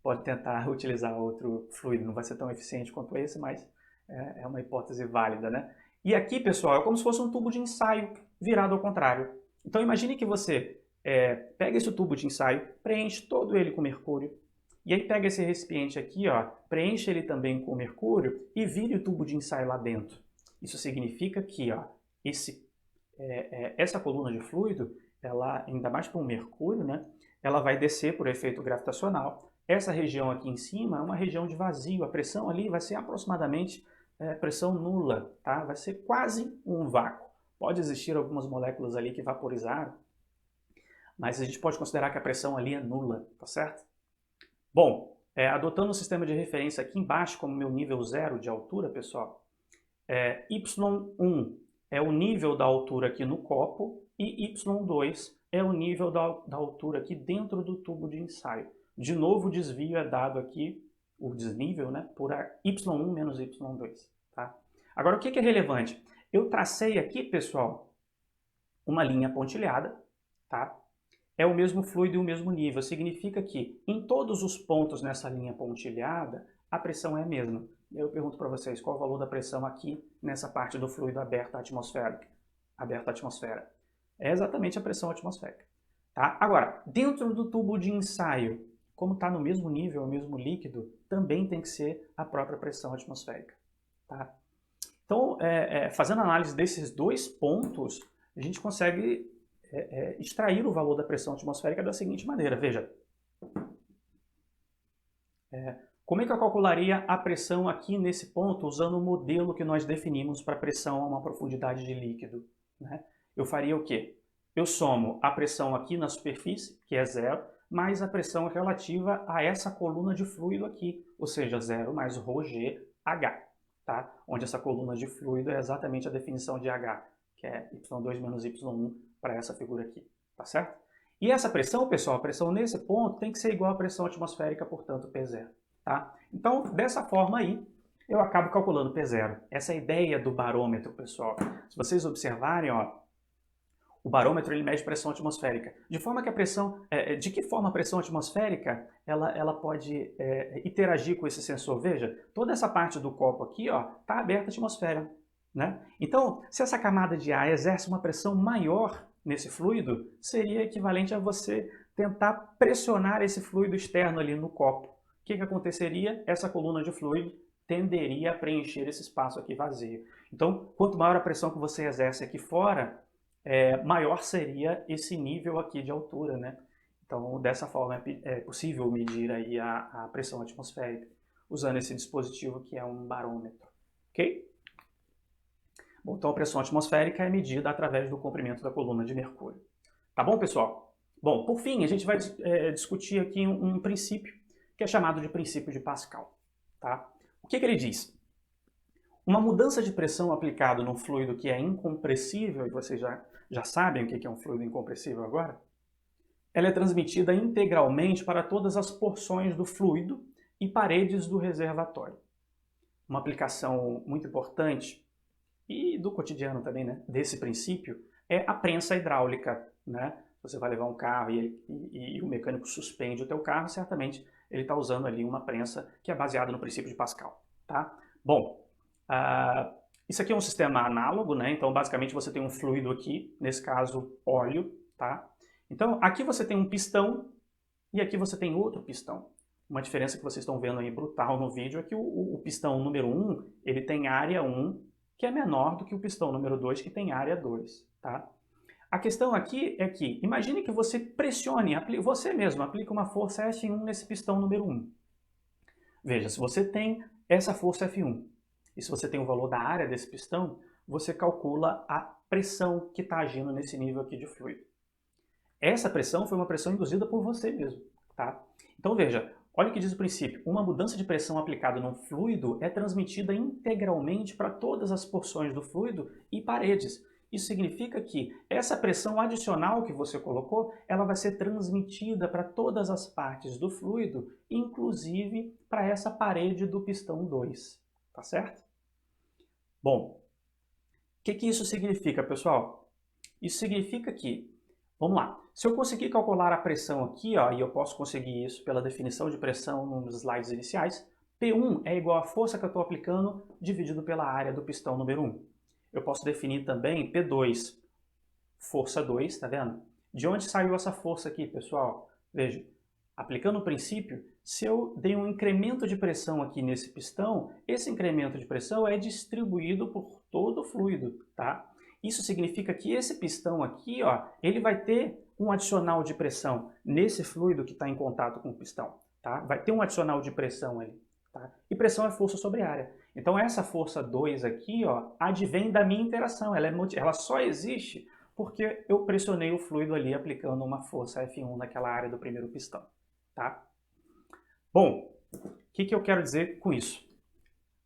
pode tentar utilizar outro fluido, não vai ser tão eficiente quanto esse, mas é uma hipótese válida, né? E aqui, pessoal, é como se fosse um tubo de ensaio virado ao contrário. Então imagine que você pega esse tubo de ensaio, preenche todo ele com mercúrio, e aí pega esse recipiente aqui, ó, preenche ele também com mercúrio e vire o tubo de ensaio lá dentro. Isso significa que, ó, essa coluna de fluido, ela, ainda mais para um mercúrio, né, ela vai descer por efeito gravitacional. Essa região aqui em cima é uma região de vazio, a pressão ali vai ser aproximadamente pressão nula, tá? Vai ser quase um vácuo. Pode existir algumas moléculas ali que vaporizaram, mas a gente pode considerar que a pressão ali é nula, tá certo? Bom, adotando o sistema de referência aqui embaixo como meu nível 0 de altura, pessoal, Y1 é o nível da altura aqui no copo e Y2 é o nível da altura aqui dentro do tubo de ensaio. De novo, o desvio é dado aqui, o desnível, né, por Y1 menos Y2. Tá? Agora, o que é relevante? Eu tracei aqui, pessoal, uma linha pontilhada, tá? É o mesmo fluido e o mesmo nível. Significa que em todos os pontos nessa linha pontilhada, a pressão é a mesma. Eu pergunto para vocês, qual é o valor da pressão aqui nessa parte do fluido aberto à atmosfera? É exatamente a pressão atmosférica. Tá? Agora, dentro do tubo de ensaio, como está no mesmo nível, o mesmo líquido, também tem que ser a própria pressão atmosférica. Tá? Então, fazendo análise desses dois pontos, a gente consegue extrair o valor da pressão atmosférica da seguinte maneira. Veja, como é que eu calcularia a pressão aqui nesse ponto usando o modelo que nós definimos para pressão a uma profundidade de líquido? Né? Eu faria o quê? Eu somo a pressão aqui na superfície, que é 0, mais a pressão relativa a essa coluna de fluido aqui, ou seja, 0 mais ρgh, tá? Onde essa coluna de fluido é exatamente a definição de H, que é Y2 menos Y1 para essa figura aqui, tá certo? E essa pressão, pessoal, a pressão nesse ponto tem que ser igual à pressão atmosférica, portanto, P0. Tá? Então, dessa forma aí, eu acabo calculando P0. Essa é a ideia do barômetro, pessoal. Se vocês observarem, ó, o barômetro ele mede pressão atmosférica. De forma que a pressão, de que forma a pressão atmosférica ela pode interagir com esse sensor? Veja, toda essa parte do copo aqui está aberta à atmosfera. Né? Então, se essa camada de ar exerce uma pressão maior nesse fluido, seria equivalente a você tentar pressionar esse fluido externo ali no copo. O que aconteceria? Essa coluna de fluido tenderia a preencher esse espaço aqui vazio. Então, quanto maior a pressão que você exerce aqui fora, maior seria esse nível aqui de altura, né? Então, dessa forma é possível medir aí a pressão atmosférica usando esse dispositivo que é um barômetro, ok? Bom, então a pressão atmosférica é medida através do comprimento da coluna de mercúrio. Tá bom, pessoal? Bom, por fim, a gente vai discutir aqui um princípio que é chamado de princípio de Pascal. Tá? O que ele diz? Uma mudança de pressão aplicada num fluido que é incompressível, e vocês já sabem o que é um fluido incompressível agora, ela é transmitida integralmente para todas as porções do fluido e paredes do reservatório. Uma aplicação muito importante, e do cotidiano também, né, desse princípio, é a prensa hidráulica. Né? Você vai levar um carro e o mecânico suspende o teu carro, certamente ele está usando ali uma prensa que é baseada no princípio de Pascal. Tá? Bom, Isso aqui é um sistema análogo, né? Então, basicamente, você tem um fluido aqui, nesse caso, óleo, tá? Então, aqui você tem um pistão e aqui você tem outro pistão. Uma diferença que vocês estão vendo aí brutal no vídeo é que o pistão número 1, ele tem área 1, que é menor do que o pistão número 2, que tem área 2, tá? A questão aqui é que, imagine que você pressione, você mesmo aplica uma força F1 nesse pistão número 1. Veja, se você tem essa força F1, e se você tem o valor da área desse pistão, você calcula a pressão que está agindo nesse nível aqui de fluido. Essa pressão foi uma pressão induzida por você mesmo, tá? Então veja, olha o que diz o princípio. Uma mudança de pressão aplicada num fluido é transmitida integralmente para todas as porções do fluido e paredes. Isso significa que essa pressão adicional que você colocou, ela vai ser transmitida para todas as partes do fluido, inclusive para essa parede do pistão 2, tá certo? Bom, o que isso significa, pessoal? Isso significa que, vamos lá, se eu conseguir calcular a pressão aqui, ó, e eu posso conseguir isso pela definição de pressão nos slides iniciais, P1 é igual à força que eu estou aplicando dividido pela área do pistão número 1. Eu posso definir também P2, força 2, tá vendo? De onde saiu essa força aqui, pessoal? Veja, aplicando o princípio, se eu dei um incremento de pressão aqui nesse pistão, esse incremento de pressão é distribuído por todo o fluido, tá? Isso significa que esse pistão aqui, ó, ele vai ter um adicional de pressão nesse fluido que está em contato com o pistão, tá? Vai ter um adicional de pressão ali, tá? E pressão é força sobre área. Então essa força 2 aqui, ó, advém da minha interação, ela só existe porque eu pressionei o fluido ali aplicando uma força F1 naquela área do primeiro pistão, tá? Bom, o que eu quero dizer com isso?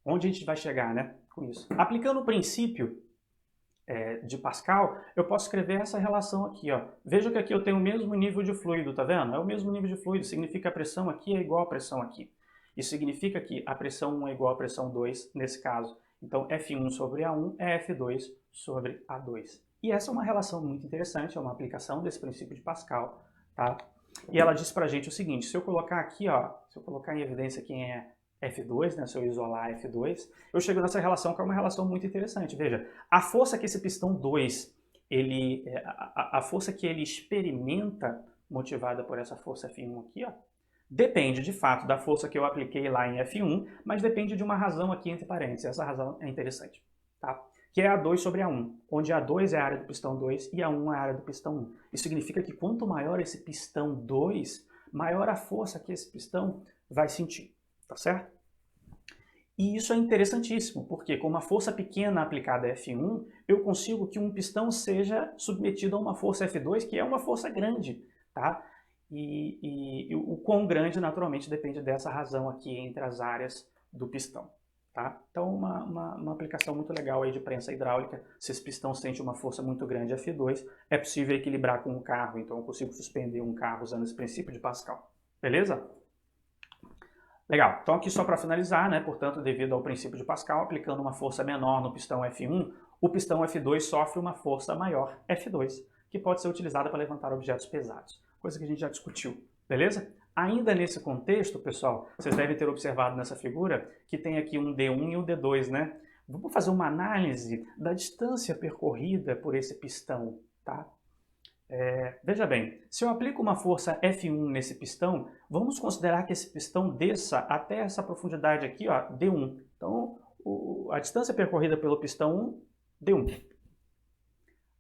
Onde a gente vai chegar, né, com isso? Aplicando o princípio de Pascal, eu posso escrever essa relação aqui, ó. Veja que aqui eu tenho o mesmo nível de fluido, tá vendo? É o mesmo nível de fluido, significa que a pressão aqui é igual à pressão aqui. Isso significa que a pressão 1 é igual à pressão 2 nesse caso. Então, F1 sobre A1 é F2 sobre A2. E essa é uma relação muito interessante, é uma aplicação desse princípio de Pascal, tá? E ela diz pra gente o seguinte, se eu colocar aqui, ó, se eu colocar em evidência quem é F2, né, se eu isolar F2, eu chego nessa relação que é uma relação muito interessante. Veja, a força que esse pistão 2, a força que ele experimenta, motivada por essa força F1 aqui, ó, depende, de fato, da força que eu apliquei lá em F1, mas depende de uma razão aqui entre parênteses. Essa razão é interessante, tá? Que é A2 sobre A1, onde A2 é a área do pistão 2 e A1 é a área do pistão 1. Isso significa que quanto maior esse pistão 2, maior a força que esse pistão vai sentir, tá certo? E isso é interessantíssimo, porque com uma força pequena aplicada a F1, eu consigo que um pistão seja submetido a uma força F2, que é uma força grande, tá? E o quão grande, naturalmente, depende dessa razão aqui entre as áreas do pistão, tá? Então, uma aplicação muito legal aí de prensa hidráulica. Se esse pistão sente uma força muito grande F2, é possível equilibrar com um carro, então eu consigo suspender um carro usando esse princípio de Pascal. Beleza? Legal, então aqui só para finalizar, né, portanto, devido ao princípio de Pascal, aplicando uma força menor no pistão F1, o pistão F2 sofre uma força maior, F2, que pode ser utilizada para levantar objetos pesados, coisa que a gente já discutiu, beleza? Ainda nesse contexto, pessoal, vocês devem ter observado nessa figura que tem aqui um D1 e um D2, né? Vamos fazer uma análise da distância percorrida por esse pistão, tá? Veja bem, se eu aplico uma força F1 nesse pistão, vamos considerar que esse pistão desça até essa profundidade aqui, ó, D1. Então, a distância percorrida pelo pistão 1, D1.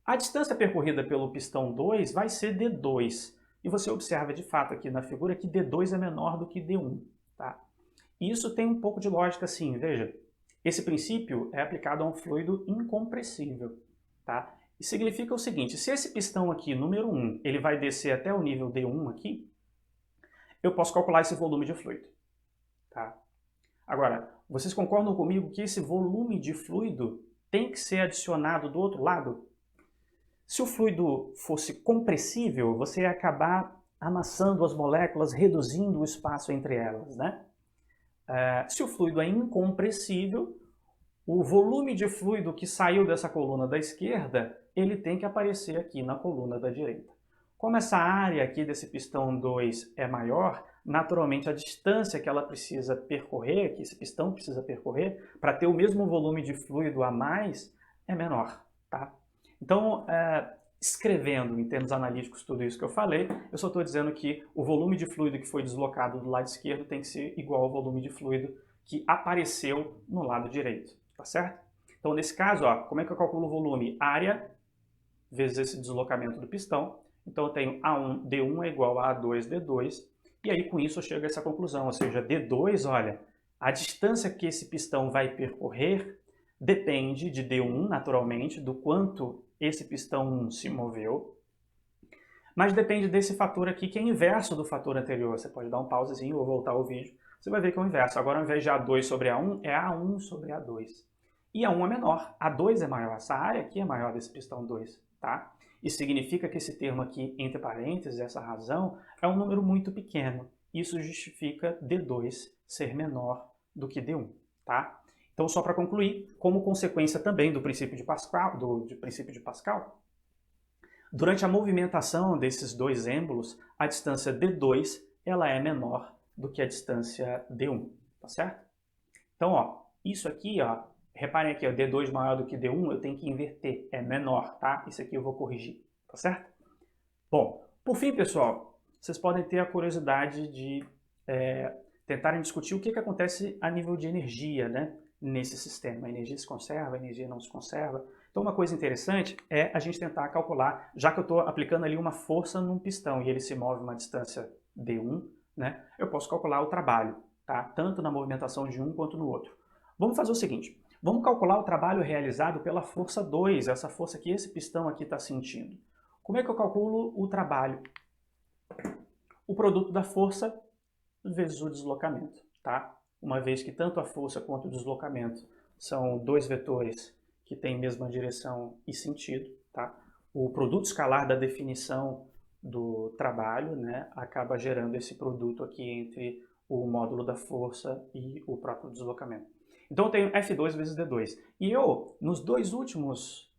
A distância percorrida pelo pistão 2 vai ser D2. E você observa de fato aqui na figura que D2 é menor do que D1. Tá? Isso tem um pouco de lógica sim, veja. Esse princípio é aplicado a um fluido incompressível. Tá? E significa o seguinte, se esse pistão aqui, número 1, ele vai descer até o nível D1 aqui, eu posso calcular esse volume de fluido. Tá? Agora, vocês concordam comigo que esse volume de fluido tem que ser adicionado do outro lado? Se o fluido fosse compressível, você ia acabar amassando as moléculas, reduzindo o espaço entre elas, né? Se o fluido é incompressível, o volume de fluido que saiu dessa coluna da esquerda, ele tem que aparecer aqui na coluna da direita. Como essa área aqui desse pistão 2 é maior, naturalmente a distância que ela precisa percorrer, que esse pistão precisa percorrer, para ter o mesmo volume de fluido a mais, é menor, tá? Então, escrevendo em termos analíticos tudo isso que eu falei, eu só estou dizendo que o volume de fluido que foi deslocado do lado esquerdo tem que ser igual ao volume de fluido que apareceu no lado direito, tá certo? Então, nesse caso, ó, como é que eu calculo o volume? Área vezes esse deslocamento do pistão. Então, eu tenho A1, D1 é igual a A2, D2. E aí, com isso, eu chego a essa conclusão. Ou seja, D2, olha, a distância que esse pistão vai percorrer depende de D1, naturalmente, do quanto esse pistão se moveu. Mas depende desse fator aqui, que é inverso do fator anterior. Você pode dar um pausezinho ou voltar o vídeo. Você vai ver que é o inverso. Agora, ao invés de A2 sobre A1, é A1 sobre A2. E A1 é menor, A2 é maior. Essa área aqui é maior desse pistão 2, tá? Isso significa que esse termo aqui, entre parênteses, essa razão, é um número muito pequeno. Isso justifica D2 ser menor do que D1, tá? Então, só para concluir, como consequência também do princípio de Pascal, durante a movimentação desses dois êmbolos, a distância D2 ela é menor do que a distância D1, tá certo? Então, ó, isso aqui, ó, reparem aqui, ó, D2 maior do que D1, eu tenho que inverter, é menor, tá? Isso aqui eu vou corrigir, tá certo? Bom, por fim, pessoal, vocês podem ter a curiosidade de tentarem discutir o que acontece a nível de energia, né? Nesse sistema. A energia se conserva, a energia não se conserva. Então, uma coisa interessante é a gente tentar calcular, já que eu estou aplicando ali uma força num pistão e ele se move uma distância D1, né? Eu posso calcular o trabalho, tá? Tanto na movimentação de um quanto no outro. Vamos fazer o seguinte, vamos calcular o trabalho realizado pela força 2, essa força que esse pistão aqui está sentindo. Como é que eu calculo o trabalho? O produto da força vezes o deslocamento, tá? Uma vez que tanto a força quanto o deslocamento são dois vetores que têm mesma direção e sentido, tá? O produto escalar da definição do trabalho, né, acaba gerando esse produto aqui entre o módulo da força e o próprio deslocamento. Então eu tenho F2 vezes D2. E eu, nos dois últimos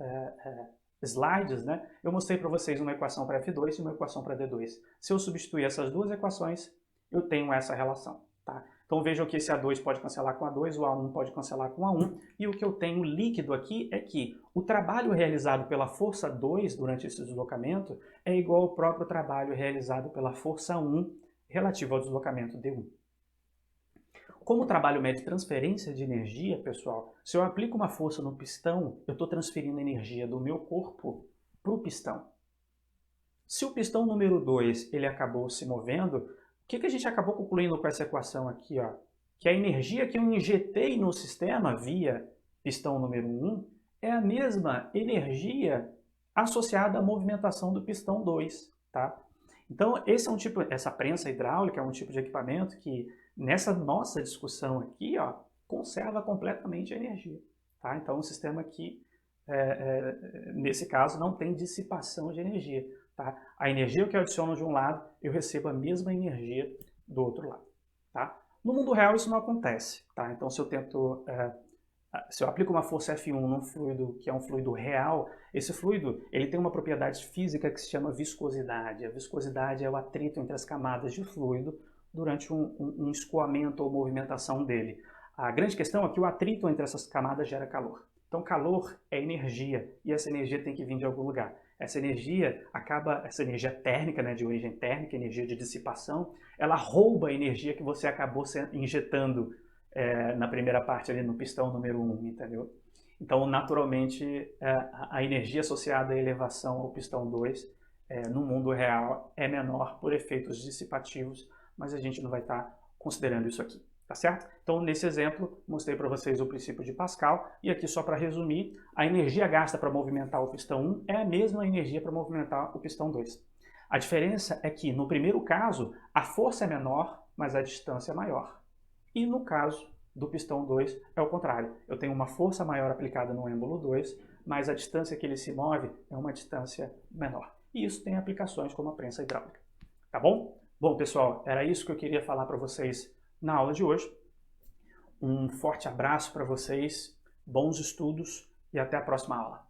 slides, né, eu mostrei para vocês uma equação para F2 e uma equação para D2. Se eu substituir essas duas equações, eu tenho essa relação, tá? Então vejam que esse A2 pode cancelar com A2, o A1 pode cancelar com A1, e o que eu tenho líquido aqui é que o trabalho realizado pela força 2 durante esse deslocamento é igual ao próprio trabalho realizado pela força 1 relativo ao deslocamento D1. Como o trabalho mede transferência de energia, pessoal, se eu aplico uma força no pistão, eu estou transferindo energia do meu corpo para o pistão. Se o pistão número 2 ele acabou se movendo, o que a gente acabou concluindo com essa equação aqui? Ó? Que a energia que eu injetei no sistema via pistão número 1 é a mesma energia associada à movimentação do pistão 2. Tá? Então, essa prensa hidráulica é um tipo de equipamento que, nessa nossa discussão aqui, ó, conserva completamente a energia. Tá? Então, o sistema aqui, nesse caso, não tem dissipação de energia. Tá? A energia que eu adiciono de um lado, eu recebo a mesma energia do outro lado. Tá? No mundo real isso não acontece. Tá? Então se eu aplico uma força F1 num fluido que é um fluido real, esse fluido ele tem uma propriedade física que se chama viscosidade. A viscosidade é o atrito entre as camadas de fluido durante um escoamento ou movimentação dele. A grande questão é que o atrito entre essas camadas gera calor. Então calor é energia e essa energia tem que vir de algum lugar. Essa energia térmica, né, de origem térmica, energia de dissipação, ela rouba a energia que você acabou injetando na primeira parte ali no pistão número 1, entendeu? Então, naturalmente, a energia associada à elevação ao pistão 2 no mundo real é menor por efeitos dissipativos, mas a gente não vai estar considerando isso aqui. Tá certo? Então, nesse exemplo, mostrei para vocês o princípio de Pascal, e aqui só para resumir, a energia gasta para movimentar o pistão 1 é a mesma energia para movimentar o pistão 2. A diferença é que, no primeiro caso, a força é menor, mas a distância é maior. E no caso do pistão 2, é o contrário. Eu tenho uma força maior aplicada no êmbolo 2, mas a distância que ele se move é uma distância menor. E isso tem aplicações como a prensa hidráulica. Tá bom? Bom, pessoal, era isso que eu queria falar para vocês na aula de hoje. Um forte abraço para vocês, bons estudos e até a próxima aula.